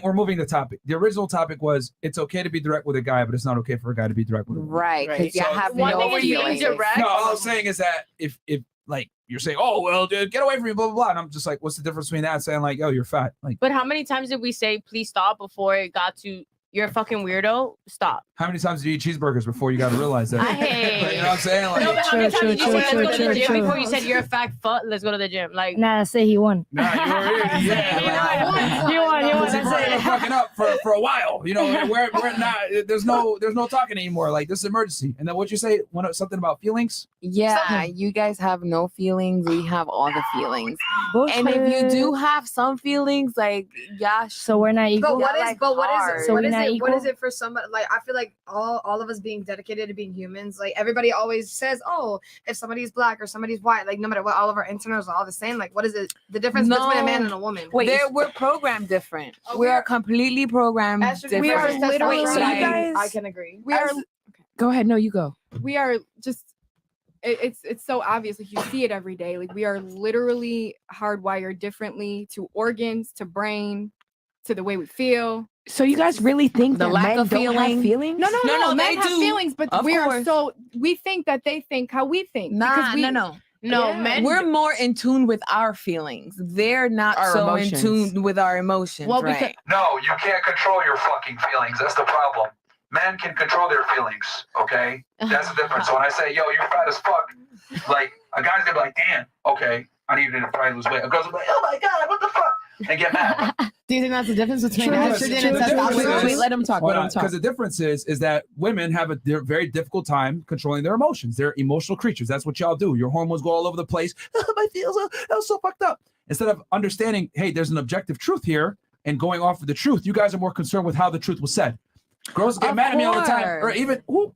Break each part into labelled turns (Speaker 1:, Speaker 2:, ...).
Speaker 1: We're moving the topic. The original topic was it's okay to be direct with a guy, but it's not okay for a guy to be direct with a woman.
Speaker 2: Right. Because you have
Speaker 3: one
Speaker 2: no
Speaker 3: thing is being direct.
Speaker 1: No, all I'm saying is that if like you're saying, oh well, dude, get away from me, blah blah blah, and I'm just like, what's the difference between that and saying like, yo, you're fat? Like,
Speaker 3: but how many times did we say please stop before it got to you're a fucking weirdo? Stop.
Speaker 1: How many times did you eat cheeseburgers before you got to realize that?
Speaker 3: Hey.
Speaker 1: You know what I'm saying? Like,
Speaker 3: No, but how many times did you say let's go to the gym before you said you're a fat fuck? Let's go to the gym. Like,
Speaker 4: nah, say he won.
Speaker 1: Nah, you were
Speaker 4: He won.
Speaker 1: We're fucking up for a while. You know, we're not. There's no talking anymore. Like this is emergency. And then what'd you say? Something about feelings?
Speaker 2: Yeah, you guys have no feelings. We have all the feelings.
Speaker 4: Bullshit.
Speaker 2: And if you do have some feelings, like
Speaker 4: so we're not equal.
Speaker 5: But what is it?
Speaker 4: So
Speaker 5: what is
Speaker 4: not
Speaker 5: it?
Speaker 4: equal?
Speaker 5: What is it for somebody? Like I feel like all of us being dedicated to being humans. Like everybody always says, oh, if somebody's black or somebody's white, like no matter what, all of our internals are all the same. Like what is it? The difference between a man and a woman?
Speaker 2: Wait, we're programmed different. We are completely programmed different.
Speaker 5: We are literally.
Speaker 6: So you guys,
Speaker 5: I can agree.
Speaker 6: We are.
Speaker 2: Go ahead. No, you go.
Speaker 6: We are just. It's so obvious. Like you see it every day. Like we are literally hardwired differently to organs, to brain, to the way we feel.
Speaker 2: So you guys really think
Speaker 6: the
Speaker 2: that
Speaker 6: lack
Speaker 2: men
Speaker 6: of
Speaker 2: don't have feelings?
Speaker 6: No. Men
Speaker 2: they
Speaker 6: have
Speaker 2: do.
Speaker 6: feelings, but
Speaker 2: Of course.
Speaker 6: we think that they think how we think.
Speaker 2: No.
Speaker 6: Men.
Speaker 2: We're more in tune with our feelings. They're not
Speaker 7: Our
Speaker 2: so
Speaker 7: emotions.
Speaker 2: in tune with our emotions.
Speaker 6: Well,
Speaker 2: right?
Speaker 1: No, you can't control your fucking feelings. That's the problem. Men can control their feelings. Okay, that's the difference. So when I say, yo, you're fat as fuck, like a guy's gonna be like, damn, okay, I need to probably lose weight. A girl's gonna be like, oh my god, what the fuck, and get mad.
Speaker 5: Do you think that's the difference between estrogen and
Speaker 1: True.
Speaker 5: testosterone?
Speaker 2: Wait, let him talk.
Speaker 1: Because the difference is that women have a very difficult time controlling their emotions. They're emotional creatures. That's what y'all do. Your hormones go all over the place. My feels are so fucked up. Instead of understanding, hey, there's an objective truth here, and going off of the truth, you guys are more concerned with how the truth was said. Girls get mad at me all the time, or even what?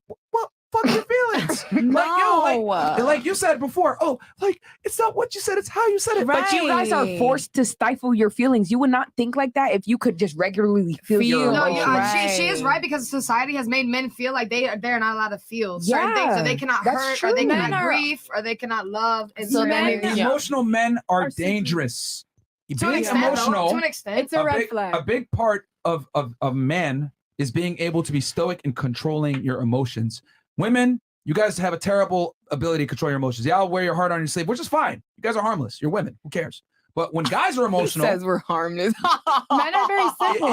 Speaker 1: Fuck your feelings. Like you said before. Oh, like it's not what you said; it's how you said it.
Speaker 7: But you guys are forced to stifle your feelings. You would not think like that if you could just regularly feel your
Speaker 5: No,
Speaker 7: emotions.
Speaker 5: she is right because society has made men feel like they're not allowed to feel certain things, so they cannot hurt,
Speaker 7: true.
Speaker 5: or they cannot grieve, or they cannot love. And so
Speaker 1: Emotional men are dangerous. Being
Speaker 5: to
Speaker 1: emotional,
Speaker 5: an extent,
Speaker 6: it's a red flag.
Speaker 1: A big part of men is being able to be stoic and controlling your emotions. Women, you guys have a terrible ability to control your emotions. Y'all wear your heart on your sleeve, which is fine. You guys are harmless. You're women. Who cares? But when guys are emotional,
Speaker 2: He says we're harmless.
Speaker 6: Men are very simple.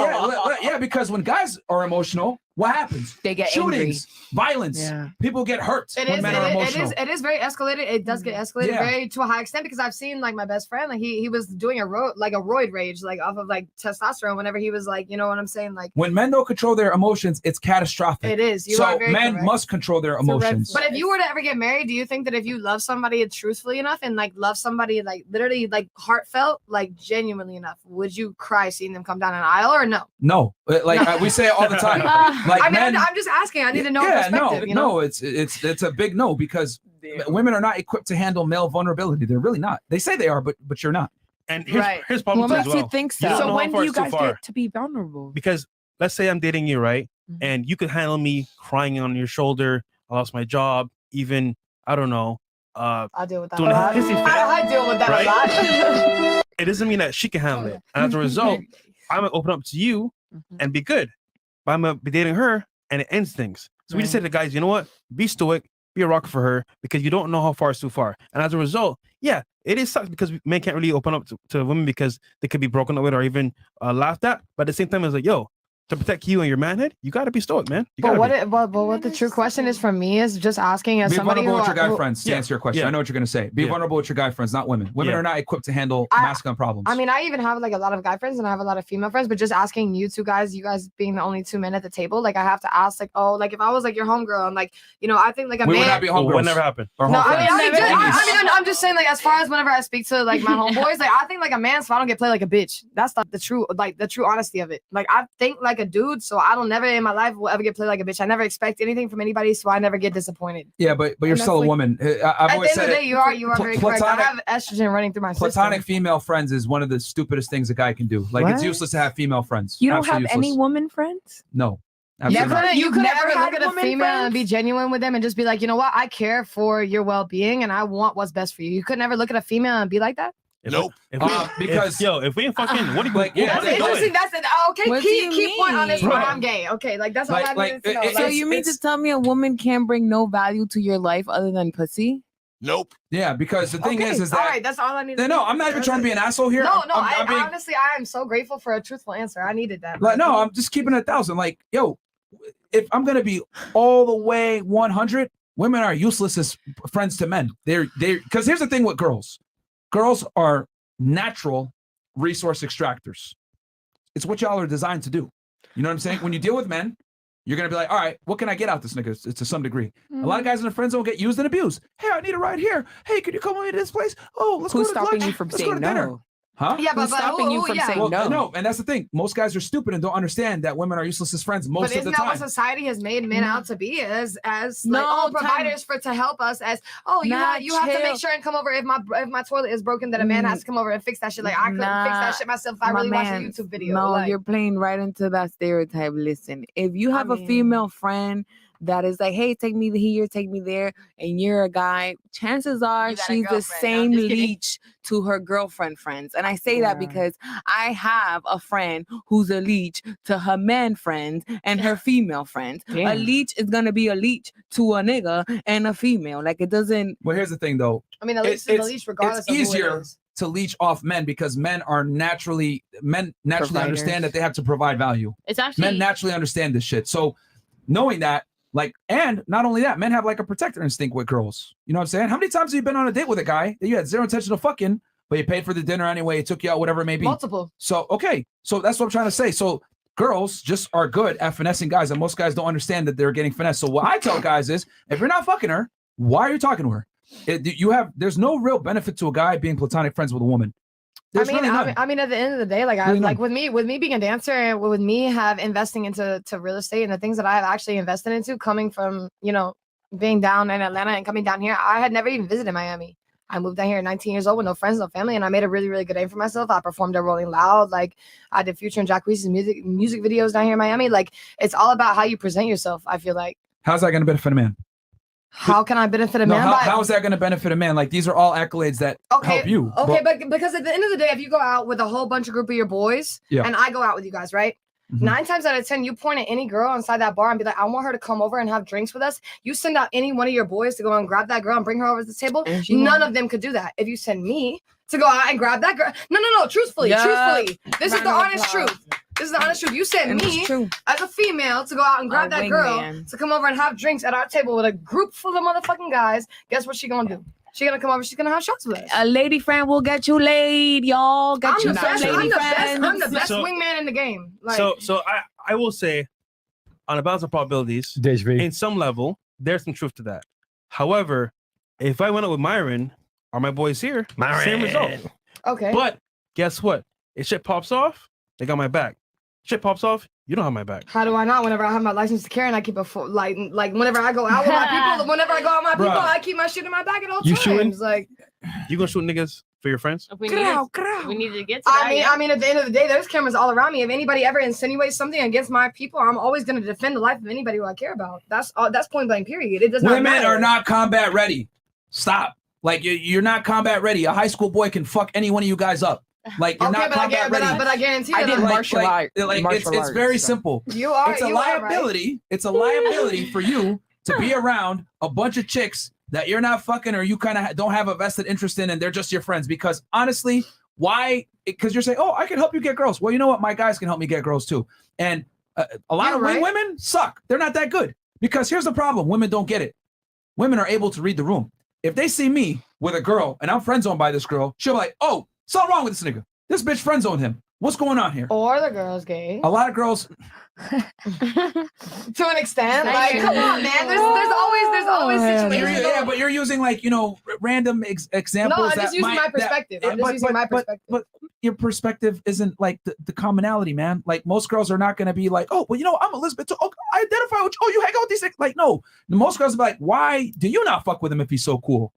Speaker 1: Yeah, because when guys are emotional, what happens?
Speaker 7: They get
Speaker 1: shootings, violence.
Speaker 7: Yeah.
Speaker 1: People get hurt when men are emotional.
Speaker 5: It is very escalated. It does get escalated very to a high extent because I've seen like my best friend, like he was doing a roid rage, like off of like testosterone whenever he was like, you know what I'm saying? Like
Speaker 1: when men don't control their emotions, it's catastrophic.
Speaker 5: It is.
Speaker 1: So men must control their emotions.
Speaker 5: But if you were to ever get married, do you think that if you love somebody truthfully enough and like love somebody like literally like heartfelt, like genuinely enough, would you cry seeing them come down an aisle or no?
Speaker 1: No, like we say it all the time. Like
Speaker 5: I'm just asking. I need to know perspective.
Speaker 1: No, it's a big no because women are not equipped to handle male vulnerability. They're really not. They say they are, but you're not.
Speaker 8: And here's problem
Speaker 2: What
Speaker 8: as
Speaker 2: makes
Speaker 8: well.
Speaker 2: you think so?
Speaker 8: don't know
Speaker 2: So
Speaker 8: how
Speaker 2: when
Speaker 8: far
Speaker 2: do you
Speaker 8: it's too
Speaker 2: guys
Speaker 8: far.
Speaker 2: get to be vulnerable?
Speaker 8: Because let's say I'm dating you, right? And you could handle me crying on your shoulder. I lost my job. Even I don't know.
Speaker 5: I deal with that.
Speaker 8: Doing a hissy fit,
Speaker 5: I deal with that a lot.
Speaker 8: It doesn't mean that she can handle it. And as a result, I'm gonna open up to you and be good. But I'm gonna be dating her and it ends things. So we just say to the guys, you know what? Be stoic, be a rock for her because you don't know how far is too far. And as a result, yeah, it is sucks because men can't really open up to women because they could be broken up with or even laughed at. But at the same time, it's like, yo, to protect you and your manhood, you got to be stoic, man.
Speaker 5: But what the true question is for me is just asking as
Speaker 1: Be
Speaker 5: somebody
Speaker 1: vulnerable with your guy
Speaker 5: who
Speaker 1: friends to answer your question. I know what you're going to say. Be vulnerable with your guy friends, not women. Women are not equipped to handle masculine problems.
Speaker 5: I mean, I even have like a lot of guy friends and I have a lot of female friends, but just asking you guys being the only two men at the table, like I have to ask like, oh, like if I was like your homegirl and like, you know, I think like a
Speaker 8: we
Speaker 5: man.
Speaker 8: would not be homegirls. Would never happen.
Speaker 5: No, I'm just saying like as far as whenever I speak to like my homeboys, like I think like a man so I don't get played like a bitch. That's like the true honesty of it. Like I think like a dude, so I don't never in my life will ever get played like a bitch. I never expect anything from anybody, so I never get disappointed.
Speaker 1: Yeah, but you're still a woman. I've always said
Speaker 5: at the end of the day, you are very correct. I have estrogen running through my system.
Speaker 1: Platonic female friends is one of the stupidest things a guy can do. Like it's useless to have female friends.
Speaker 7: You don't
Speaker 1: Absolutely
Speaker 7: have any
Speaker 1: useless.
Speaker 7: woman friends?
Speaker 1: No.
Speaker 5: You could
Speaker 7: never
Speaker 5: ever
Speaker 7: had
Speaker 5: look at a
Speaker 7: woman
Speaker 5: female
Speaker 7: friends?
Speaker 5: and be genuine with them and just be like, you know what? I care for your well-being and I want what's best for you. You could never look at a female and be like that?
Speaker 9: Nope.
Speaker 8: If we ain't fucking, what do you
Speaker 1: Like, yeah,
Speaker 5: That's
Speaker 1: That's
Speaker 5: interesting. That's an okay.
Speaker 2: What do you
Speaker 5: Key point on this
Speaker 2: mean?
Speaker 5: one. I'm gay. Okay, like that's all
Speaker 1: Like-
Speaker 5: I
Speaker 1: like,
Speaker 5: needed to know.
Speaker 1: it-
Speaker 2: So
Speaker 5: Like,
Speaker 2: you mean to tell me a woman can't bring no value to your life other than pussy?
Speaker 9: Nope.
Speaker 1: Yeah, because the thing
Speaker 5: okay,
Speaker 1: is
Speaker 5: all
Speaker 1: that
Speaker 5: right. That's all I need.
Speaker 1: no, I'm not even trying to be an asshole here.
Speaker 5: No,
Speaker 1: I'm being,
Speaker 5: honestly, I am so grateful for a truthful answer. I needed that.
Speaker 1: like, no, I'm just keeping it 1,000. Like, yo, if I'm gonna be all the way 100, women are useless as friends to men. They're because here's the thing with girls. Girls are natural resource extractors. It's what y'all are designed to do. You know what I'm saying? When you deal with men, you're gonna be like, all right, what can I get out this nigga? It's to some degree. A lot of guys in the friend zone get used and abused. Hey, I need a ride here. Hey, can you come with me to this place? Oh, let's
Speaker 7: Who's
Speaker 1: go to
Speaker 7: stopping
Speaker 1: lunch.
Speaker 7: you from
Speaker 1: Let's go
Speaker 7: saying
Speaker 1: to dinner.
Speaker 7: no?
Speaker 1: Huh?
Speaker 5: Yeah,
Speaker 7: Who's stopping you from saying
Speaker 1: Well,
Speaker 7: no?
Speaker 1: no, and that's the thing. Most guys are stupid and don't understand that women are useless as friends most
Speaker 5: But
Speaker 1: of
Speaker 5: isn't
Speaker 1: the
Speaker 5: that what
Speaker 1: time.
Speaker 5: society has made men out to be as like
Speaker 2: No,
Speaker 5: providers to help us as you
Speaker 2: Nah,
Speaker 5: have to
Speaker 2: chill.
Speaker 5: make sure and come over if my toilet is broken that a man has to come over and fix that shit. Like I couldn't fix
Speaker 2: Nah,
Speaker 5: that shit myself if I
Speaker 2: my
Speaker 5: really watched a
Speaker 2: man,
Speaker 5: YouTube video.
Speaker 2: No,
Speaker 5: like,
Speaker 2: you're playing right into that stereotype. Listen, if you have a
Speaker 5: mean-
Speaker 2: female friend that is like, hey, take me here, take me there, and you're a guy, chances are
Speaker 3: You got a
Speaker 2: she's the
Speaker 3: girlfriend. No, I'm
Speaker 2: same
Speaker 3: just kidding.
Speaker 2: leech to her girlfriend friends. And I say that because I have a friend who's a leech to her man friends and her female friends. A
Speaker 7: Damn.
Speaker 2: leech is gonna be a leech to a nigga and a female. Like it doesn't.
Speaker 1: Well, here's the thing, though.
Speaker 5: I mean, at least it's the least regardless
Speaker 1: It's
Speaker 5: of who
Speaker 1: easier
Speaker 5: it is.
Speaker 1: to leech off men because men naturally
Speaker 7: Providers.
Speaker 1: understand that they have to provide value.
Speaker 3: It's actually
Speaker 1: Men naturally understand this shit. So knowing that, like, and not only that, men have like a protector instinct with girls. You know what I'm saying? How many times have you been on a date with a guy that you had zero intention of fucking, but you paid for the dinner anyway, he took you out, whatever it may be?
Speaker 5: Multiple.
Speaker 1: So, okay. So that's what I'm trying to say. So girls just are good at finessing guys, and most guys don't understand that they're getting finessed. So what I tell guys is, if you're not fucking her, why are you talking to her? There's no real benefit to a guy being platonic friends with a woman. There's really none.
Speaker 5: I mean, at the end of the day, like
Speaker 1: Really
Speaker 5: like
Speaker 1: none.
Speaker 5: with me being a dancer and with me investing into real estate and the things that I have actually invested into, coming from being down in Atlanta and coming down here, I had never even visited Miami. I moved down here at 19 years old with no friends, no family, and I made a really, really good name for myself. I performed at Rolling Loud, like I did Future and Jack Reese's music videos down here in Miami. Like it's all about how you present yourself. I feel like.
Speaker 1: How's that going to benefit a man?
Speaker 5: How can I benefit a
Speaker 1: No,
Speaker 5: man?
Speaker 1: how is that going to benefit a man? Like these are all accolades that help you.
Speaker 5: Okay, but because at the end of the day, if you go out with a whole bunch of group of your boys,
Speaker 1: Yeah.
Speaker 5: and I go out with you guys, right?
Speaker 1: Mhm.
Speaker 5: 9 times out of 10, you point at any girl inside that bar and be like, I want her to come over and have drinks with us. You send out any one of your boys to go and grab that girl and bring her over to the table.
Speaker 2: And she
Speaker 5: None
Speaker 2: won't.
Speaker 5: of them could do that. If you send me to go out and grab that girl, no, truthfully. This is
Speaker 2: Round
Speaker 5: the
Speaker 2: of
Speaker 5: honest
Speaker 2: applause.
Speaker 5: truth. This is the honest truth. You send
Speaker 2: And
Speaker 5: me
Speaker 2: it's true.
Speaker 5: as a female to go out and grab
Speaker 2: A
Speaker 5: that girl
Speaker 2: wingman.
Speaker 5: to come over and have drinks at our table with a group full of motherfucking guys. Guess what she gonna do? She gonna come over. She's gonna have shots with us.
Speaker 2: A lady friend will get you laid, y'all. Get
Speaker 5: I'm
Speaker 2: you
Speaker 5: the
Speaker 2: some
Speaker 5: best.
Speaker 2: lady
Speaker 5: I'm the
Speaker 2: friends.
Speaker 5: best. I'm the best
Speaker 8: So-
Speaker 5: wingman in the game. Like,
Speaker 8: So I will say, on a balance of probabilities, in some level, there's some truth to that. However, if I went out with Myron or my boys here, same result.
Speaker 5: okay.
Speaker 8: But guess what? If shit pops off, they got my back. Shit pops off, you don't have my back.
Speaker 5: How do I not? Whenever I have my license to carry, and I keep like whenever I go out with my people, whenever I go out with my
Speaker 1: Bruh.
Speaker 5: people, I keep my shit in my bag at all
Speaker 8: You
Speaker 5: times.
Speaker 8: shooting?
Speaker 5: Like,
Speaker 8: You gonna shoot niggas for your friends?
Speaker 3: if we need to get to that.
Speaker 5: I mean, at the end of the day, there's cameras all around me. If anybody ever insinuates something against my people, I'm always gonna defend the life of anybody who I care about. That's point blank. Period. It does not
Speaker 1: Women
Speaker 5: matter.
Speaker 1: are not combat ready. Stop. Like you're not combat ready. A high school boy can fuck any one of you guys up. Like you're
Speaker 5: Okay,
Speaker 1: not
Speaker 5: but I,
Speaker 1: combat
Speaker 5: but,
Speaker 1: ready.
Speaker 5: I, but I guarantee
Speaker 7: I
Speaker 5: you,
Speaker 7: did
Speaker 5: that,
Speaker 7: martial art.
Speaker 1: It's very simple.
Speaker 5: you are.
Speaker 1: It's a
Speaker 5: you are, right?
Speaker 1: liability. It's a liability for you to be around a bunch of chicks that you're not fucking or you kind of don't have a vested interest in, and they're just your friends. Because honestly, why? Because you're saying, oh, I can help you get girls. Well, you know what? My guys can help me get girls too. And a lot
Speaker 5: You're
Speaker 1: of
Speaker 5: right.
Speaker 1: women suck. They're not that good. Because here's the problem: women don't get it. Women are able to read the room. If they see me with a girl and I'm friend zoned by this girl, she'll be like, oh, something wrong with this nigga. This bitch friend zoned him. What's going on here?
Speaker 5: Or the girl's gay.
Speaker 1: A lot of girls.
Speaker 5: To an extent, like, come on, man. There's always situations.
Speaker 1: Yeah, but you're using like random examples.
Speaker 5: No, I'm
Speaker 1: that
Speaker 5: just using my perspective. I'm just using my perspective.
Speaker 1: But your perspective isn't like the commonality, man. Like most girls are not going to be like, oh, well, I'm Elizabeth. Too. Oh, I identify with you. Oh, you hang out with these things. Like, no. Most girls are like, why do you not fuck with him if he's so cool?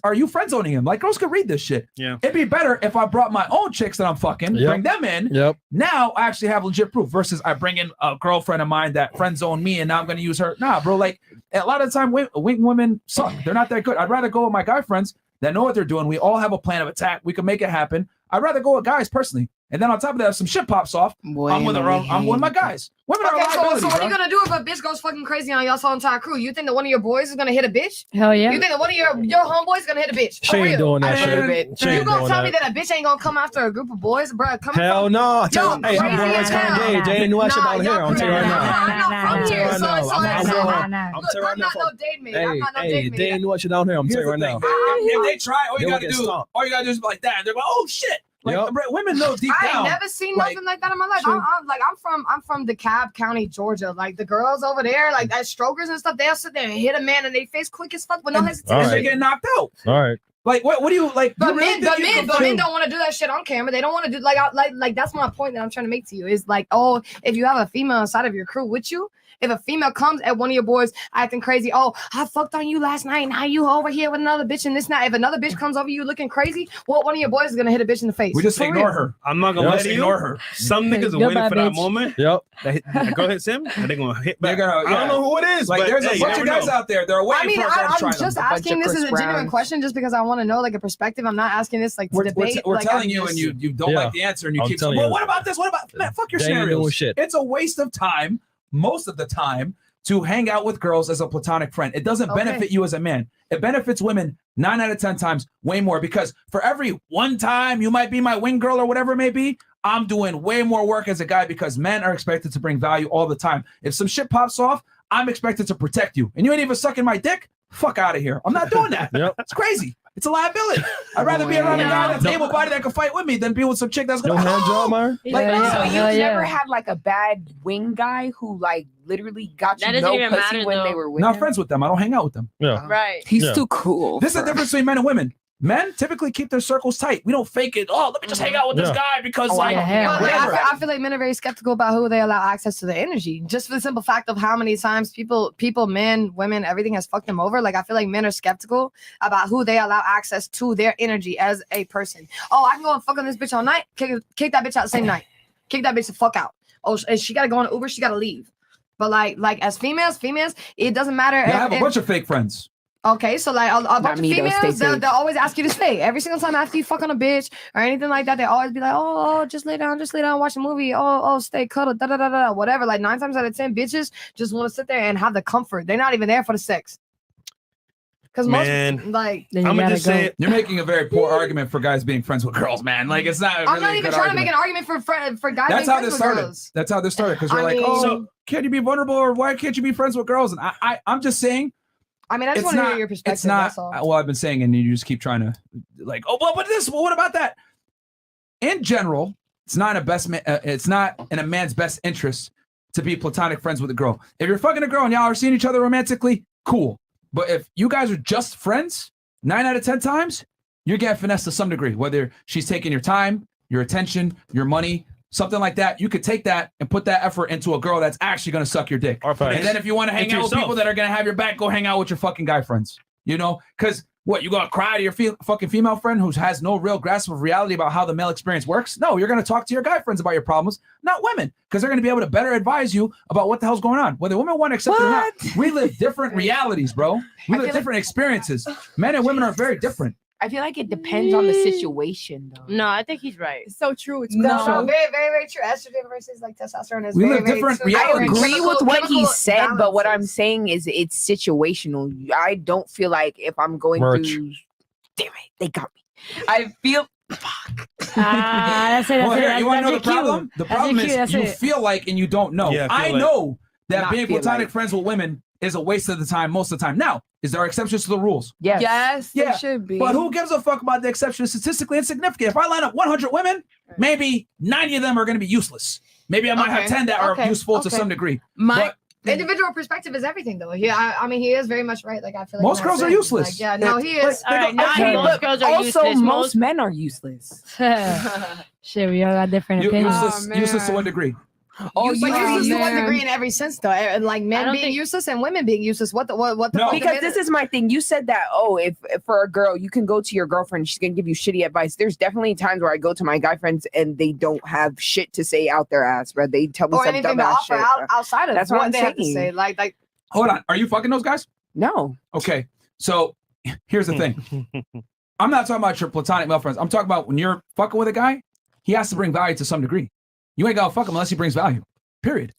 Speaker 1: Are you friend zoning him? Like girls can read this shit.
Speaker 8: Yeah.
Speaker 1: It'd be better if I brought my own chicks that I'm fucking, bring them in.
Speaker 9: Yep.
Speaker 1: Now I actually have legit proof versus I bring in a girlfriend of mine that friend zoned me and now I'm going to use her. Nah, bro. Like a lot of the time, women suck. They're not that good. I'd rather go with my guy friends that know what they're doing. We all have a plan of attack. We can make it happen. I'd rather go with guys personally. And then on top of that, if some shit pops off, I'm with my guys. Women are liabilities,
Speaker 5: so what are you
Speaker 1: bro.
Speaker 5: gonna do if a bitch goes fucking crazy on y'all's whole entire crew? You think that one of your boys is gonna hit a bitch?
Speaker 4: Hell yeah.
Speaker 5: You think that one of your homeboys is gonna hit a bitch?
Speaker 9: She ain't doing that shit. She
Speaker 5: You
Speaker 9: ain't
Speaker 5: gonna
Speaker 9: doing
Speaker 5: tell me
Speaker 9: that.
Speaker 5: that a bitch ain't gonna come after a group of boys, bro?
Speaker 9: Hell no.
Speaker 5: Yo,
Speaker 9: Hey, her
Speaker 5: crazy
Speaker 9: boys
Speaker 5: as hell.
Speaker 9: turn gay. They ain't knew I shit down here. I'm telling you right now.
Speaker 5: I'm
Speaker 9: I'm telling you right now. I'm
Speaker 5: Look,
Speaker 9: telling right
Speaker 5: I'm
Speaker 9: now.
Speaker 5: not no date mate.
Speaker 9: Hey,
Speaker 5: I'm not no
Speaker 9: hey,
Speaker 5: date
Speaker 9: they
Speaker 5: mate.
Speaker 9: ain't knew I shit down here. I'm
Speaker 1: Here's
Speaker 9: telling you
Speaker 1: the
Speaker 9: right
Speaker 1: thing.
Speaker 9: now.
Speaker 1: If they try, all you
Speaker 9: They
Speaker 1: gotta
Speaker 9: will get
Speaker 1: do
Speaker 9: stomped.
Speaker 1: is like that. They're like, oh shit. Like
Speaker 9: Yep.
Speaker 1: women know deep
Speaker 5: I
Speaker 1: down.
Speaker 5: ain't never seen
Speaker 1: like,
Speaker 5: nothing like that in my life.
Speaker 4: True.
Speaker 5: I'm from DeKalb County, Georgia. Like the girls over there, like that strokers and stuff, they'll sit there and hit a man in their face quick as fuck with no hesitation.
Speaker 1: and they get knocked out.
Speaker 9: All right.
Speaker 1: Like what do you like?
Speaker 5: But
Speaker 1: you really
Speaker 5: men,
Speaker 1: think you can
Speaker 5: but
Speaker 1: fight-
Speaker 5: men don't want to do that shit on camera. They don't want to do like that's my point that I'm trying to make to you. Is like, oh, if you have a female inside of your crew with you, if a female comes at one of your boys acting crazy, oh, I fucked on you last night, now you over here with another bitch and this now. If another bitch comes over you looking crazy, well, one of your boys is gonna hit a bitch in the face.
Speaker 1: We just
Speaker 5: For
Speaker 1: ignore
Speaker 5: real.
Speaker 1: her.
Speaker 8: I'm not gonna
Speaker 1: Yep.
Speaker 8: let
Speaker 1: Just
Speaker 8: you
Speaker 1: ignore her.
Speaker 8: Some niggas are
Speaker 4: Goodbye,
Speaker 8: waiting for that
Speaker 4: bitch.
Speaker 8: moment.
Speaker 9: Yep.
Speaker 8: That girl hits him, and they're gonna hit back.
Speaker 1: They're gonna-
Speaker 8: I don't know who it is.
Speaker 1: Like
Speaker 8: but
Speaker 1: there's
Speaker 8: hey,
Speaker 1: a
Speaker 8: you
Speaker 1: bunch of
Speaker 8: never
Speaker 1: guys
Speaker 8: know.
Speaker 1: out there. They're waiting
Speaker 5: I mean,
Speaker 1: for a girl to try
Speaker 5: I'm
Speaker 1: them.
Speaker 5: just
Speaker 7: A bunch
Speaker 5: asking
Speaker 7: of
Speaker 5: this
Speaker 7: Chris
Speaker 5: as a genuine
Speaker 7: Browns.
Speaker 5: question, just because I want to know like a perspective. I'm not asking this like to
Speaker 1: We're
Speaker 5: debate.
Speaker 1: we're
Speaker 5: like,
Speaker 1: telling
Speaker 5: I'm
Speaker 1: you,
Speaker 5: just-
Speaker 1: and you don't
Speaker 9: Yeah.
Speaker 1: like the answer, and you
Speaker 9: I'm
Speaker 1: keep saying,
Speaker 9: telling
Speaker 1: well,
Speaker 9: you.
Speaker 1: what about this? What about man? Fuck your
Speaker 9: They ain't
Speaker 1: scenarios.
Speaker 9: doing shit.
Speaker 1: It's a waste of time most of the time to hang out with girls as a platonic friend. It doesn't
Speaker 5: Okay.
Speaker 1: benefit you as a man. It benefits women 9 out of 10 times way more, because for every one time you might be my wing girl or whatever it may be, I'm doing way more work as a guy, because men are expected to bring value all the time. If some shit pops off, I'm expected to protect you. And you ain't even sucking my dick? Fuck out of here. I'm not doing that.
Speaker 9: Yep.
Speaker 1: It's crazy. It's a liability. I'd rather be around a guy that's able-bodied that can fight with me than be with some chick that's
Speaker 9: No
Speaker 1: gonna
Speaker 9: hand job, man.
Speaker 1: Like,
Speaker 4: Yeah,
Speaker 7: So
Speaker 4: hell
Speaker 7: you've
Speaker 4: yeah.
Speaker 7: never had like a bad wing guy who like literally got
Speaker 3: That
Speaker 7: you
Speaker 3: doesn't
Speaker 7: no
Speaker 3: even
Speaker 7: pussy
Speaker 3: matter,
Speaker 7: when they
Speaker 3: though.
Speaker 7: were with
Speaker 1: not
Speaker 7: him?
Speaker 1: friends with them. I don't hang out with them.
Speaker 9: Yeah.
Speaker 3: Right.
Speaker 7: He's
Speaker 9: Yeah.
Speaker 7: too cool.
Speaker 1: This is the difference between men and women. Men typically keep their circles tight. We don't fake it. Oh, let me just hang out with this
Speaker 9: Yeah.
Speaker 1: guy because,
Speaker 7: Oh,
Speaker 1: like,
Speaker 7: yeah,
Speaker 4: hell
Speaker 5: But, like,
Speaker 1: whatever.
Speaker 5: I feel like men are very skeptical about who they allow access to their energy, just for the simple fact of how many times people, men, women, everything has fucked them over. Like I feel like men are skeptical about who they allow access to their energy as a person. Oh, I can go and fuck on this bitch all night. Kick that bitch out the same night. Kick that bitch the fuck out. Oh, she gotta go on Uber. She gotta leave. But like as females, it doesn't matter.
Speaker 1: Yeah, I have a
Speaker 5: if-
Speaker 1: bunch of fake friends.
Speaker 5: Okay, so like a bunch of
Speaker 7: me, though. Stay
Speaker 5: females, they'll
Speaker 7: safe.
Speaker 5: always ask you to stay. Every single time after you fuck on a bitch or anything like that, they always be like, oh, just lay down, watch a movie. Oh, stay, cuddle, whatever. Like 9 times out of 10, bitches just want to sit there and have the comfort. They're not even there for the sex. Because most,
Speaker 8: Man.
Speaker 5: like,
Speaker 4: Then you
Speaker 8: I'm gonna
Speaker 4: gotta
Speaker 8: just
Speaker 4: go.
Speaker 8: say it.
Speaker 1: You're making a very poor argument for guys being friends with girls, man. Like, it's not.
Speaker 5: I'm
Speaker 1: really
Speaker 5: not
Speaker 1: a
Speaker 5: even
Speaker 1: good
Speaker 5: trying to make
Speaker 1: argument.
Speaker 5: an argument for guys
Speaker 1: That's
Speaker 5: being
Speaker 1: how
Speaker 5: friends
Speaker 1: this
Speaker 5: with
Speaker 1: started.
Speaker 5: girls.
Speaker 1: That's how this started. Because you're
Speaker 5: I
Speaker 1: like,
Speaker 5: mean-
Speaker 1: oh, can't you be vulnerable, or why can't you be friends with girls? And I'm just saying,
Speaker 5: I mean, I just
Speaker 1: it's
Speaker 5: want to
Speaker 1: not.
Speaker 5: hear your perspective.
Speaker 1: It's not.
Speaker 5: That's all.
Speaker 1: Well, I've been saying, and you just keep trying to, like, oh, well, what this? Well, what about that? In general, it's not in a man's best interest to be platonic friends with a girl. If you're fucking a girl and y'all are seeing each other romantically, cool. But if you guys are just friends, 9 out of 10 times, you're getting finessed to some degree. Whether she's taking your time, your attention, your money, something like that, you could take that and put that effort into a girl that's actually going to suck your dick.
Speaker 8: Or facts.
Speaker 1: And then if you want to hang
Speaker 8: Into
Speaker 1: out with
Speaker 8: yourself.
Speaker 1: people that are going to have your back, go hang out with your fucking guy friends. You know? Because what, you going to cry to your fucking female friend who has no real grasp of reality about how the male experience works? No, you're going to talk to your guy friends about your problems, not women, because they're going to be able to better advise you about what the hell's going on. Whether women want to accept it or not, we live different realities, bro. We live different experiences. Men and women are very different.
Speaker 7: I feel like it depends on the situation, though.
Speaker 3: No, I think he's right.
Speaker 6: It's so true. It's
Speaker 5: No,
Speaker 6: crucial.
Speaker 5: very, very, very true. Estrogen versus like testosterone is
Speaker 1: We
Speaker 5: very,
Speaker 1: live
Speaker 5: very
Speaker 1: different
Speaker 5: true.
Speaker 7: I
Speaker 1: realities.
Speaker 7: agree with what he
Speaker 5: Chemical
Speaker 7: said, but what I'm
Speaker 5: balances.
Speaker 7: saying is it's situational. I don't feel like if I'm going
Speaker 9: Merch.
Speaker 7: through, damn it, they got me. I feel
Speaker 4: That's it.
Speaker 1: Well,
Speaker 4: That's
Speaker 1: here,
Speaker 4: it.
Speaker 1: you want to know the
Speaker 4: That's your cue.
Speaker 1: problem? The
Speaker 4: That's your
Speaker 1: problem
Speaker 4: cue, that's
Speaker 1: is you
Speaker 4: it.
Speaker 1: feel like and you don't know.
Speaker 8: Yeah,
Speaker 1: I
Speaker 8: feel like.
Speaker 1: know that
Speaker 7: Not
Speaker 1: being
Speaker 7: feel
Speaker 1: platonic
Speaker 7: like.
Speaker 1: friends with women is a waste of the time most of the time. Now, is there exceptions to the rules?
Speaker 7: yes.
Speaker 2: Yes,
Speaker 1: Yeah,
Speaker 2: there should be.
Speaker 1: But who gives a fuck about the exception? Statistically insignificant. If I line up 100 women, maybe 90 of them are going to be useless. Maybe I might have
Speaker 5: Okay,
Speaker 1: 10 that are
Speaker 5: okay,
Speaker 1: useful to
Speaker 5: okay.
Speaker 1: some degree.
Speaker 2: My
Speaker 5: Individual perspective is everything, though. Yeah, I mean, he is very much right. Like, I feel like
Speaker 1: Most
Speaker 5: when I
Speaker 1: girls
Speaker 5: say
Speaker 1: are
Speaker 5: it,
Speaker 1: useless.
Speaker 5: Like, yeah, no, he is.
Speaker 3: All right, not
Speaker 7: Okay,
Speaker 3: most
Speaker 7: but
Speaker 3: girls are
Speaker 7: also
Speaker 3: useless.
Speaker 7: most men are useless.
Speaker 4: Shit, we all got different opinions.
Speaker 1: Useless to
Speaker 5: man.
Speaker 1: what degree?
Speaker 7: Oh,
Speaker 5: But useless to one
Speaker 2: man.
Speaker 5: degree in every sense, though. And like
Speaker 3: I
Speaker 5: men
Speaker 3: don't
Speaker 5: being
Speaker 3: think-
Speaker 5: useless and women being useless. What the
Speaker 1: No.
Speaker 5: fuck
Speaker 7: because
Speaker 5: is
Speaker 7: this
Speaker 5: it?
Speaker 7: is my thing. You said that, if for a girl, you can go to your girlfriend, she's gonna give you shitty advice. There's definitely times where I go to my guy friends and they don't have shit to say out their ass, bro. They tell me
Speaker 5: or
Speaker 7: some
Speaker 5: anything to
Speaker 7: dumbass
Speaker 5: offer
Speaker 7: shit. bro.
Speaker 5: outside of
Speaker 7: That's what
Speaker 5: what
Speaker 7: I'm
Speaker 5: they have to
Speaker 7: saying.
Speaker 5: say. Like
Speaker 1: Hold on. Are you fucking those guys?
Speaker 7: No.
Speaker 1: Okay. So here's the thing. I'm not talking about your platonic male friends. I'm talking about when you're fucking with a guy, he has to bring value to some degree. You ain't gonna fuck him unless he brings value. Period.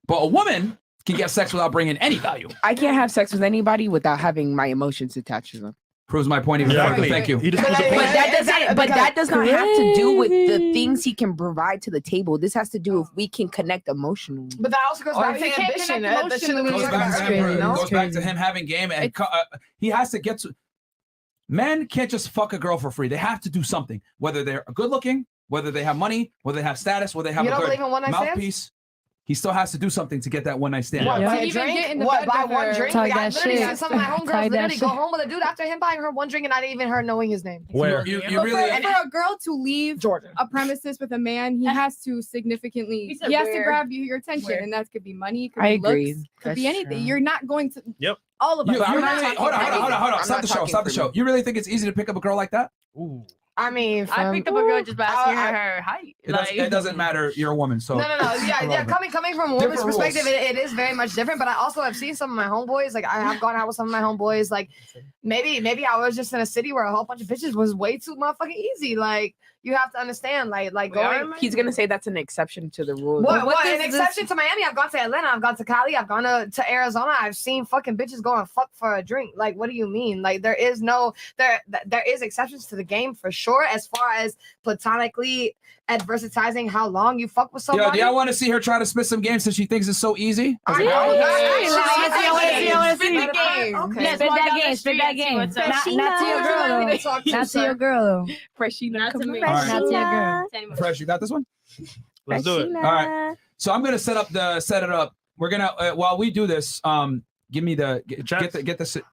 Speaker 1: But a woman can get sex without bringing any value.
Speaker 7: I can't have sex with anybody without having my emotions attached to them.
Speaker 1: Proves my point even further. Thank you.
Speaker 7: But that does not have to do with the things he can provide to the table. This has to do with we can connect emotionally.
Speaker 5: But that also goes back to ambition.
Speaker 1: Goes back to him having game, and he has to get to. Men can't just fuck a girl for free. They have to do something. Whether they're good looking, whether they have money, whether they have status, whether they have a good mouthpiece. He still has to do something to get that one night stand.
Speaker 5: What, buy a drink? What, buy one drink? Like, I literally see some of my homegirls literally go home with a dude after him buying her one drink and not even her knowing his name.
Speaker 9: Where?
Speaker 1: You really...
Speaker 6: For a girl to leave a premises with a man, he has to significantly, he has to grab your attention. And that could be money, could be looks, could be anything. You're not going to...
Speaker 8: Yep.
Speaker 6: All of us.
Speaker 1: Hold on. Stop the show. You really think it's easy to pick up a girl like that?
Speaker 8: Ooh.
Speaker 5: I mean,
Speaker 3: I picked up a girl just by asking her height.
Speaker 1: It doesn't matter. You're a woman, so
Speaker 5: no. Yeah. Coming from a woman's perspective, it is very much different. But I also have seen some of my homeboys. Like I have gone out with some of my homeboys. Like maybe I was just in a city where a whole bunch of bitches was way too motherfucking easy. Like you have to understand, like going.
Speaker 7: He's gonna say that's an exception to the rule.
Speaker 5: What an exception to Miami? I've gone to Atlanta. I've gone to Cali. I've gone to Arizona. I've seen fucking bitches go and fuck for a drink. Like, what do you mean? Like, there is exceptions to the game for sure. As far as platonically adversitizing how long you fuck with somebody.
Speaker 1: Yo, do y'all want to see her try to spit some games since she thinks it's so easy?
Speaker 4: Spit that game. Not to your girl though. Not to your girl though.
Speaker 7: Freshie, not to me.
Speaker 4: Not to your girl.
Speaker 1: Fresh, you got this one?
Speaker 8: Let's do it.
Speaker 1: All right. So I'm gonna set it up. We're gonna while we do this, give me get the